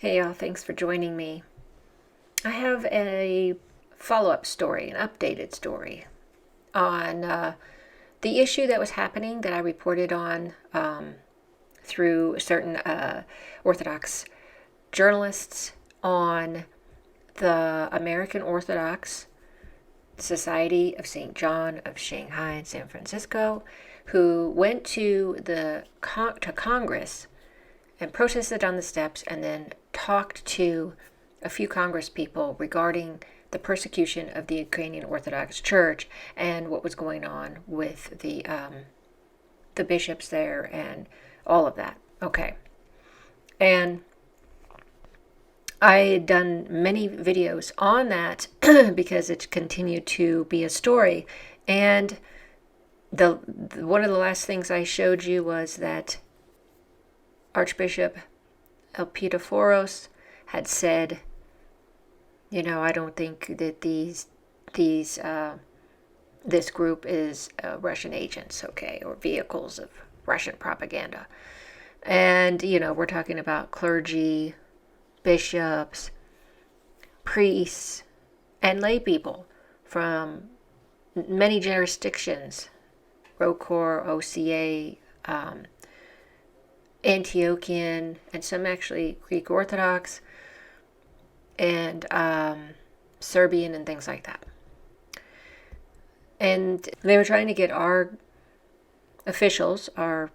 Hey y'all, thanks for joining me. I have a follow-up story, an updated story on the issue that was happening that I reported on through certain Orthodox journalists on the American Orthodox Society of St. John of Shanghai and San Francisco, who went to Congress and protested on the steps and then talked to a few Congress people regarding the persecution of the Ukrainian Orthodox Church and what was going on with the bishops there and all of that. Okay. And I had done many videos on that because it continued to be a story. And one of the last things I showed you was that Archbishop Elpidophoros had said, I don't think that this group is Russian agents, okay, or vehicles of Russian propaganda. And, we're talking about clergy, bishops, priests, and lay people from many jurisdictions, ROCOR, OCA, Antiochian, and some actually Greek Orthodox, and Serbian, and things like that. And they were trying to get our officials, our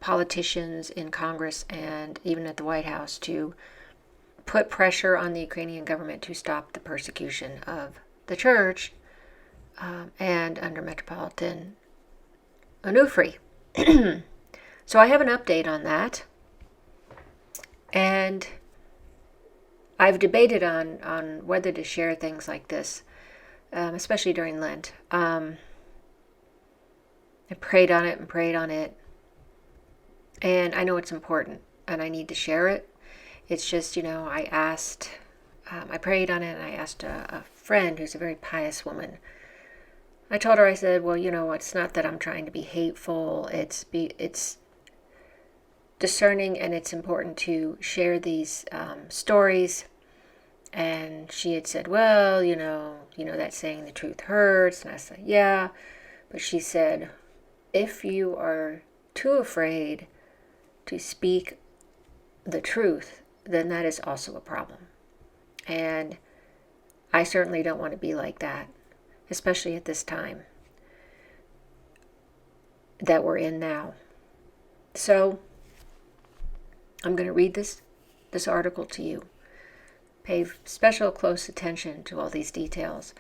politicians in Congress and even at the White House, to put pressure on the Ukrainian government to stop the persecution of the church and under Metropolitan Onufri. So I have an update on that, and I've debated on whether to share things like this, especially during Lent. I prayed on it, and I know it's important, and I need to share it. It's just, I prayed on it, and I asked a friend who's a very pious woman. I told her, I said, well, it's not that I'm trying to be hateful. It's discerning, and it's important to share these stories. And she had said, well, that saying the truth hurts. And I said, yeah. But she said, if you are too afraid to speak the truth, then that is also a problem. And I certainly don't want to be like that, especially at this time that we're in now. So I'm going to read this article to you. Pay special close attention to all these details.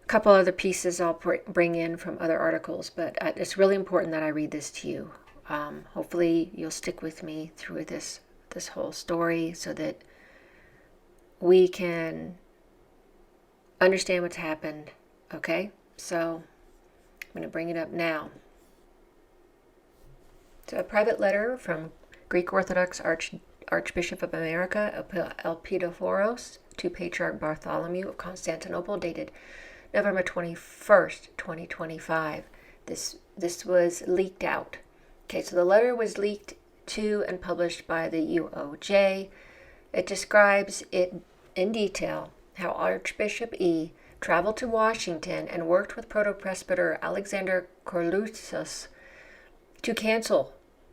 A couple other pieces I'll bring in from other articles, but it's really important that I read this to you. Hopefully you'll stick with me through this whole story so that we can understand what's happened. Okay? So I'm going to bring it up now. So a private letter from Greek Orthodox Archbishop of America, Elpidophoros, to Patriarch Bartholomew of Constantinople, dated November 21st, 2025. This was leaked out. Okay, so the letter was leaked to and published by the UOJ. It describes it in detail how Archbishop E. traveled to Washington and worked with Proto-Presbyter Alexander Korlutzos to cancel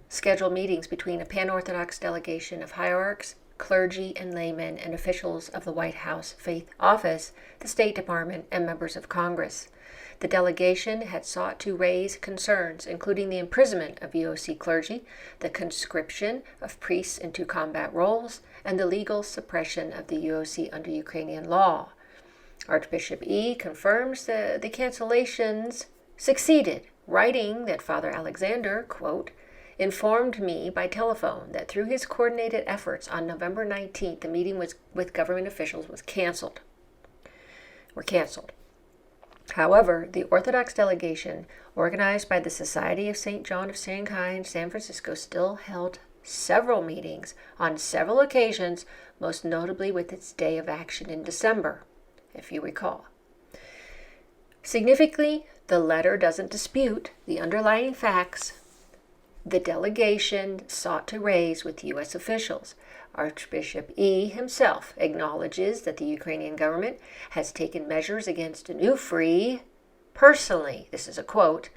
scheduled meetings between a pan-Orthodox delegation of hierarchs, clergy, and laymen, and officials of the White House Faith Office, the State Department, and members of Congress. The delegation had sought to raise concerns, including the imprisonment of UOC clergy, the conscription of priests into combat roles, and the legal suppression of the UOC under Ukrainian law. Archbishop E. confirms the cancellations succeeded, writing that Father Alexander, quote, informed me by telephone that through his coordinated efforts on November 19th, the meeting with government officials were canceled. However, the Orthodox delegation, organized by the Society of St. John of Shanghai and San Francisco, still held several meetings on several occasions, most notably with its day of action in December, if you recall. Significantly, the letter doesn't dispute the underlying facts the delegation sought to raise with U.S. officials. Archbishop E. himself acknowledges that the Ukrainian government has taken measures against Onufry personally, this is a quote,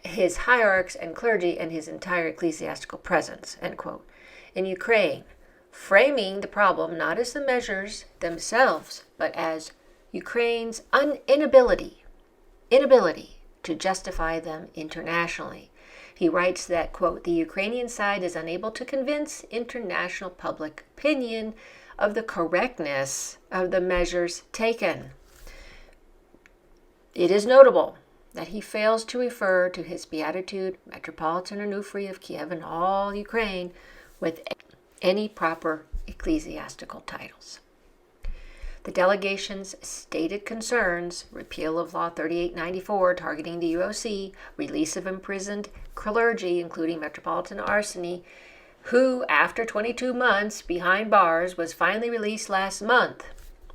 his hierarchs and clergy and his entire ecclesiastical presence, end quote, in Ukraine, framing the problem not as the measures themselves, but as Ukraine's inability to justify them internationally. He writes that, quote, the Ukrainian side is unable to convince international public opinion of the correctness of the measures taken. It is notable that he fails to refer to his beatitude, Metropolitan Onufry of Kiev and all Ukraine, with any proper ecclesiastical titles. The delegation's stated concerns, repeal of Law 3894 targeting the UOC, release of imprisoned clergy, including Metropolitan Arseniy, who, after 22 months behind bars, was finally released last month.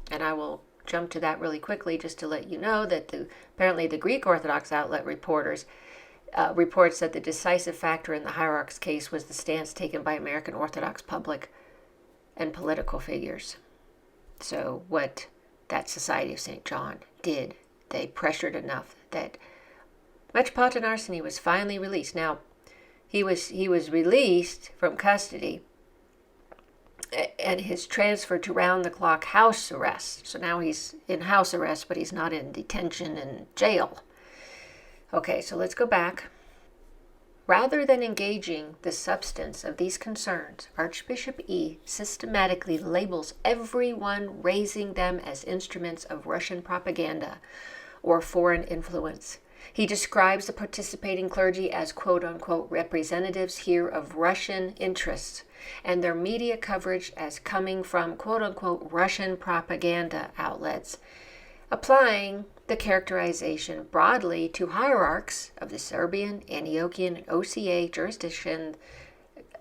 And I will jump to that really quickly just to let you know that apparently the Greek Orthodox outlet reports that the decisive factor in the hierarch's case was the stance taken by American Orthodox public and political figures. So what that Society of St. John did, they pressured enough that Metropolitan Arseniy was finally released. Now, he was released from custody and his transfer to round-the-clock house arrest. So now he's in house arrest, but he's not in detention and jail. Okay, so let's go back. Rather than engaging the substance of these concerns, Archbishop E. systematically labels everyone raising them as instruments of Russian propaganda or foreign influence. He describes the participating clergy as quote-unquote representatives here of Russian interests, and their media coverage as coming from quote-unquote Russian propaganda outlets, applying the characterization broadly to hierarchs of the Serbian, Antiochian, and OCA jurisdiction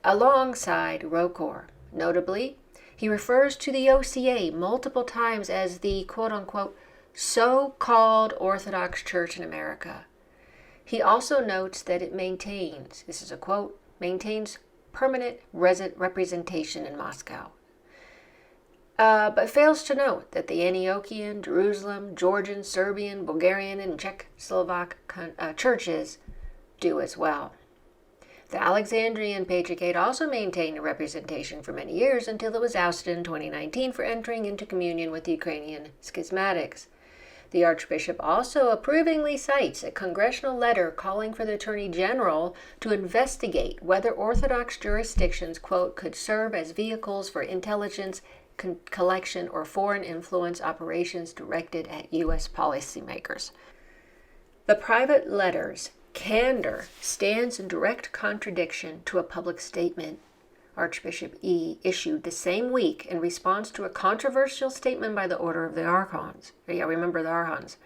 alongside ROCOR. Notably, he refers to the OCA multiple times as the quote-unquote so-called Orthodox Church in America. He also notes that it maintains, this is a quote, maintains permanent representation in Moscow. But fails to note that the Antiochian, Jerusalem, Georgian, Serbian, Bulgarian, and Czechoslovak churches do as well. The Alexandrian Patriarchate also maintained a representation for many years until it was ousted in 2019 for entering into communion with the Ukrainian schismatics. The Archbishop also approvingly cites a congressional letter calling for the Attorney General to investigate whether Orthodox jurisdictions, quote, could serve as vehicles for intelligence collection or foreign influence operations directed at U.S. policymakers. The private letter's candor stands in direct contradiction to a public statement Archbishop E. issued the same week in response to a controversial statement by the Order of the Archons. Yeah, remember the Archons.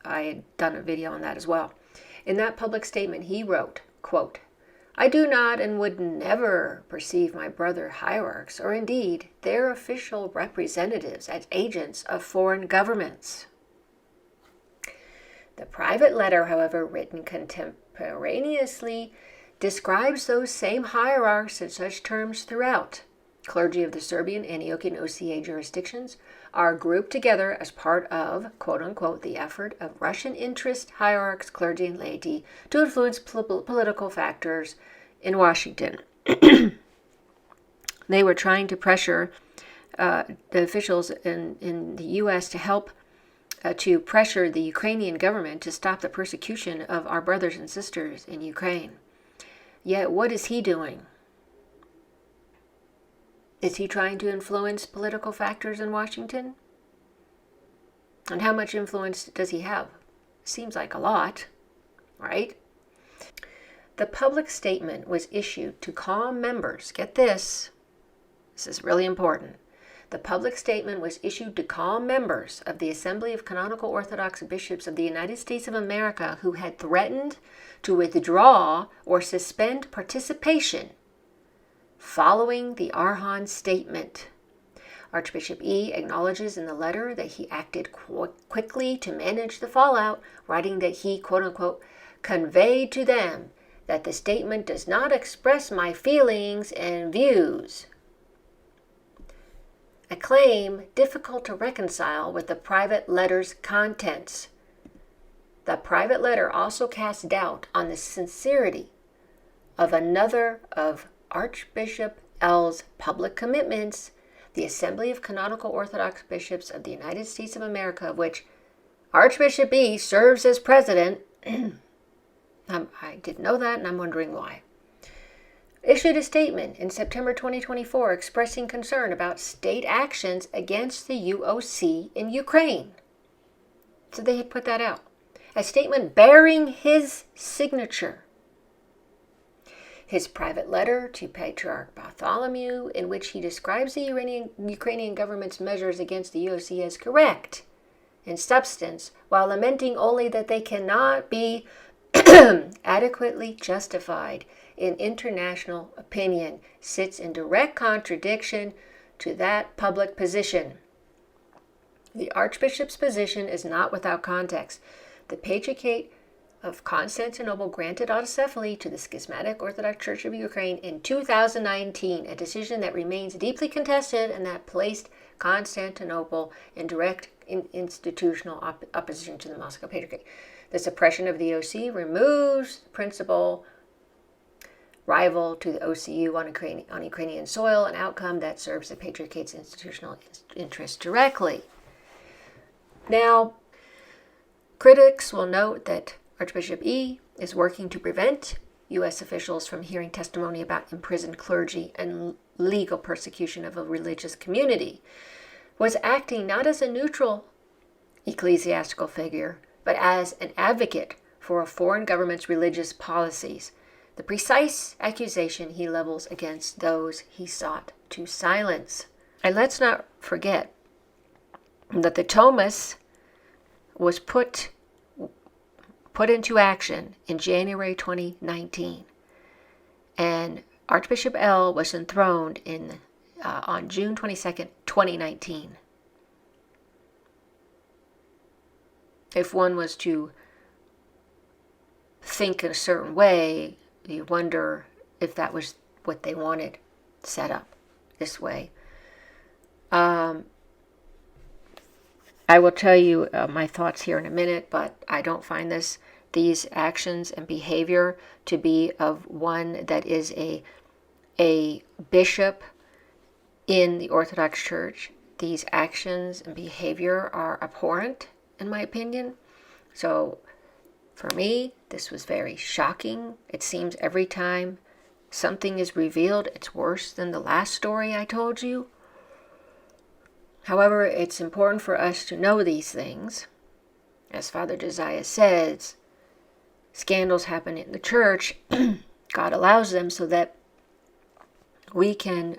I had done a video on that as well. In that public statement, he wrote, quote, I do not and would never perceive my brother hierarchs, or indeed their official representatives, as agents of foreign governments. The private letter, however, written contemporaneously, describes those same hierarchs in such terms throughout. Clergy of the Serbian, Antiochian, OCA jurisdictions are grouped together as part of, quote-unquote, the effort of Russian interest hierarchs, clergy, and laity to influence political factors in Washington. They were trying to pressure the officials in the U.S. to help to pressure the Ukrainian government to stop the persecution of our brothers and sisters in Ukraine. Yet what is he doing? Is he trying to influence political factors in Washington? And how much influence does he have? Seems like a lot, right? The public statement was issued to calm members. Get this. This is really important. The public statement was issued to calm members of the Assembly of Canonical Orthodox Bishops of the United States of America who had threatened to withdraw or suspend participation following the Archon statement. Archbishop E. acknowledges in the letter that he acted quickly to manage the fallout, writing that he, quote-unquote, conveyed to them that the statement does not express my feelings and views. A claim difficult to reconcile with the private letter's contents. The private letter also casts doubt on the sincerity of another of Archbishop L's public commitments, the Assembly of Canonical Orthodox Bishops of the United States of America, of which Archbishop E serves as president. I didn't know that, and I'm wondering why. Issued a statement in September 2024 expressing concern about state actions against the UOC in Ukraine. So they had put that out. A statement bearing his signature. His private letter to Patriarch Bartholomew, in which he describes the Ukrainian government's measures against the UOC as correct in substance, while lamenting only that they cannot be adequately justified in international opinion, sits in direct contradiction to that public position. The Archbishop's position is not without context. The Patriarchate of Constantinople granted autocephaly to the Schismatic Orthodox Church of Ukraine in 2019, a decision that remains deeply contested and that placed Constantinople in direct institutional opposition to the Moscow Patriarchate. The suppression of the OC removes the principal rival to the OCU on Ukrainian soil, an outcome that serves the Patriarchate's institutional interests directly. Now, critics will note that Archbishop E is working to prevent U.S. officials from hearing testimony about imprisoned clergy and legal persecution of a religious community, was acting not as a neutral ecclesiastical figure, but as an advocate for a foreign government's religious policies, the precise accusation he levels against those he sought to silence. And let's not forget that the Thomas was put into action in January 2019, and Archbishop L was enthroned on June 22nd, 2019. If one was to think in a certain way, you wonder if that was what they wanted set up this way. I will tell you my thoughts here in a minute, but I don't find these actions and behavior to be of one that is a bishop in the Orthodox Church. These actions and behavior are abhorrent, in my opinion. So for me, this was very shocking. It seems every time something is revealed, it's worse than the last story I told you. However, it's important for us to know these things. As Father Josiah says, scandals happen in the church. God allows them so that we can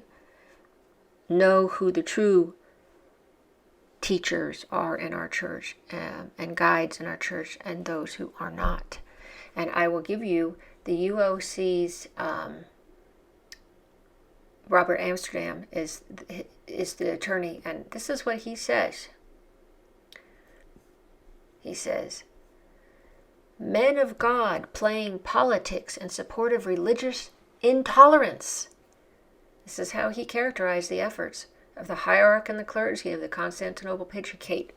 know who the true teachers are in our church, and guides in our church, and those who are not. And I will give you the UOC's Robert Amsterdam is the attorney, and this is what he says. He says, men of God playing politics in support of religious intolerance. This is how he characterized the efforts of the hierarch and the clergy of the Constantinople Patriarchate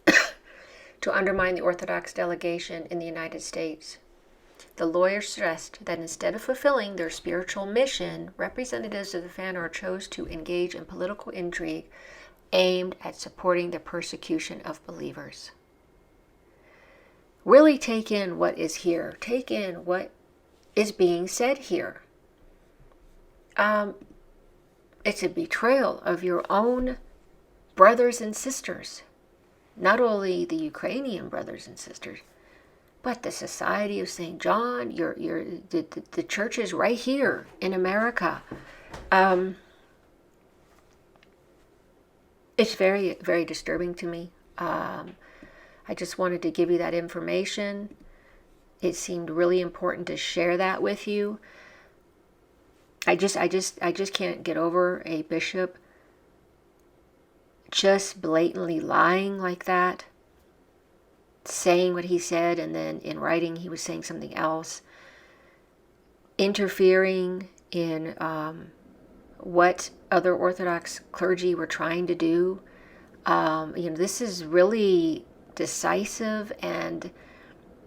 to undermine the Orthodox delegation in the United States. The lawyer stressed that instead of fulfilling their spiritual mission, representatives of the Fanor chose to engage in political intrigue aimed at supporting the persecution of believers. Really take in what is here. Take in what is being said here. It's a betrayal of your own brothers and sisters. Not only the Ukrainian brothers and sisters, but the Society of St. John, the churches right here in America. It's very, very disturbing to me. I just wanted to give you that information. It seemed really important to share that with you. I just can't get over a bishop just blatantly lying like that, saying what he said, and then in writing he was saying something else. interfering in what other Orthodox clergy were trying to do. This is really decisive, and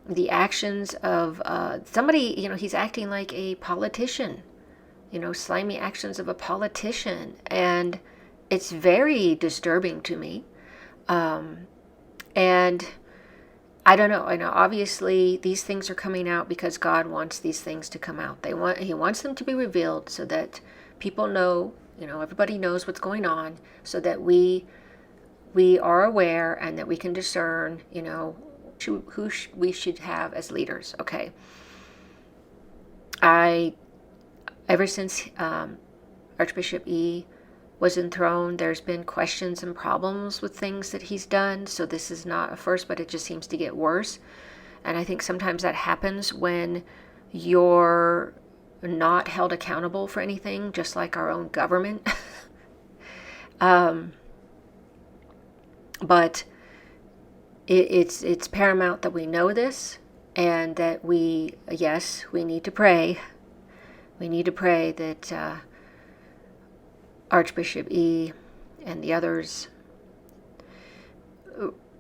the actions of somebody, he's acting like a politician, slimy actions of a politician, and it's very disturbing to me. And I don't know. I know obviously these things are coming out because God wants these things to come out. He wants them to be revealed so that people know, everybody knows what's going on, so that we are aware and that we can discern, who we should have as leaders. Okay. Ever since Archbishop E was enthroned, there's been questions and problems with things that he's done. So this is not a first, but it just seems to get worse. And I think sometimes that happens when you're not held accountable for anything, just like our own government. But it's paramount that we know this, and that we need to pray. We need to pray that Archbishop E and the others,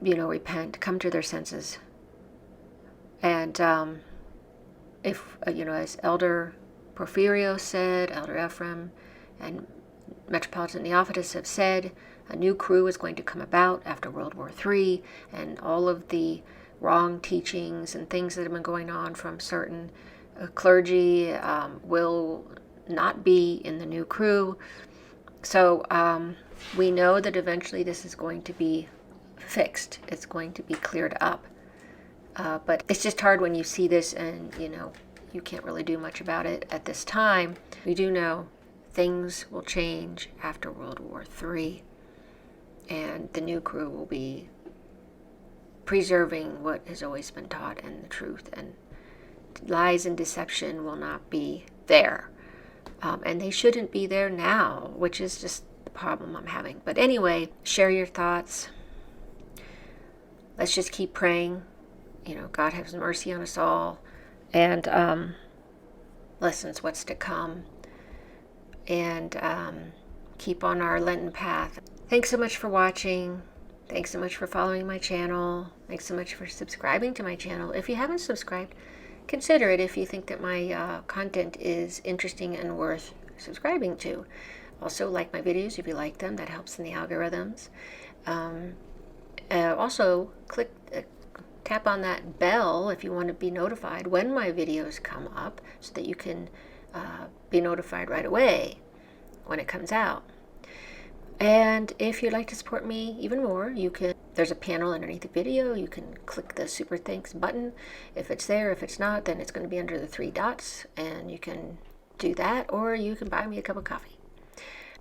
repent, come to their senses. And if, as Elder Porphyrio said, Elder Ephraim, and Metropolitan Neophytus have said, a new crew is going to come about after World War III, and all of the wrong teachings and things that have been going on from certain clergy will not be in the new crew. So we know that eventually this is going to be fixed. It's going to be cleared up. But it's just hard when you see this and, you can't really do much about it at this time. We do know things will change after World War III. And the new crew will be preserving what has always been taught and the truth. And lies and deception will not be there. And they shouldn't be there now, which is just the problem I'm having. But anyway, share your thoughts. Let's just keep praying. God has mercy on us all. And lessons what's to come. And keep on our Lenten path. Thanks so much for watching. Thanks so much for following my channel. Thanks so much for subscribing to my channel. If you haven't subscribed, consider it if you think that my content is interesting and worth subscribing to. Also, like my videos if you like them. That helps in the algorithms. Also, tap on that bell if you want to be notified when my videos come up, so that you can be notified right away when it comes out. And if you'd like to support me even more, there's a panel underneath the video. You can click the Super Thanks button. If it's there, if it's not, then it's going to be under the 3 dots, and you can do that, or you can buy me a cup of coffee.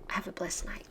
Have a blessed night.